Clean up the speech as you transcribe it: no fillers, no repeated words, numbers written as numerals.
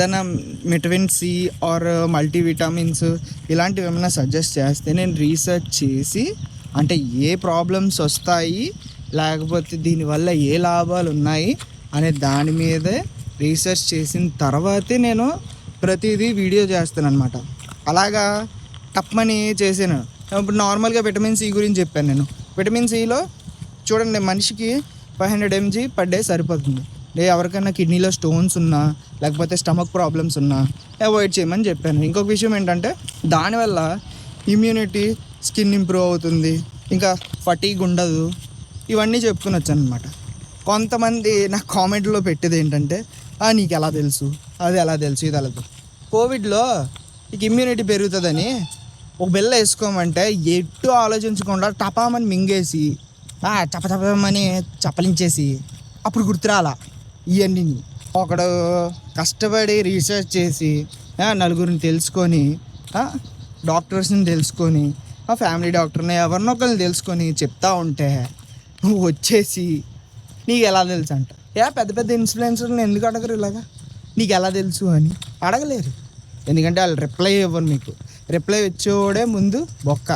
ఏదైనా vitamin C are multivitamins ఇలాంటివి ఏమైనా సజెస్ట్ చేస్తే నేను రీసెర్చ్ చేసి అంటే ఏ ప్రాబ్లమ్స్ వస్తాయి లేకపోతే దీనివల్ల ఏ లాభాలు ఉన్నాయి అనే దాని మీదే రీసెర్చ్ చేసిన తర్వాతే నేను ప్రతిదీ వీడియో చేస్తాను అనమాట. అలాగా టప్మని చేశాను. ఇప్పుడు నార్మల్గా విటమిన్ సి గురించి చెప్పాను నేను. విటమిన్ సిలో చూడండి, మనిషికి 500 mg పర్ డే సరిపోతుంది. ఎవరికైనా కిడ్నీలో స్టోన్స్ ఉన్నా లేకపోతే స్టమక్ ప్రాబ్లమ్స్ ఉన్నా అవాయిడ్ చేయమని చెప్పాను. ఇంకొక విషయం ఏంటంటే దానివల్ల ఇమ్యూనిటీ, స్కిన్ ఇంప్రూవ్ అవుతుంది, ఇంకా ఫటీగ్ ఉండదు, ఇవన్నీ చెప్పుకుని వచ్చాను అనమాట. కొంతమంది నాకు కామెంట్లో పెట్టేది ఏంటంటే నీకు ఎలా తెలుసు, అది ఎలా తెలుసు, ఇది ఎలా తెలుసు. కోవిడ్లో నీకు ఇమ్యూనిటీ పెరుగుతుందని ఒక బిల్ల వేసుకోమంటే ఎటు ఆలోచించకుండా టపామని మింగేసి చపచపమని చప్పలించేసి అప్పుడు గుర్తురాలా ఇవన్నీ. ఒకడు కష్టపడి రీసెర్చ్ చేసి నలుగురిని తెలుసుకొని, డాక్టర్స్ని తెలుసుకొని, ఫ్యామిలీ డాక్టర్ని ఎవరినొకరిని తెలుసుకొని చెప్తా ఉంటే నువ్వు వచ్చేసి నీకు ఎలా తెలుసు అంట. పెద్ద పెద్ద ఇన్ఫ్లుయెన్సర్ని ఎందుకు అడగరు ఇలాగా నీకు ఎలా తెలుసు అని? అడగలేరు, ఎందుకంటే వాళ్ళు రిప్లై ఇవ్వరు. మీకు రిప్లై ఇచ్చేవాడే ముందు బొక్క.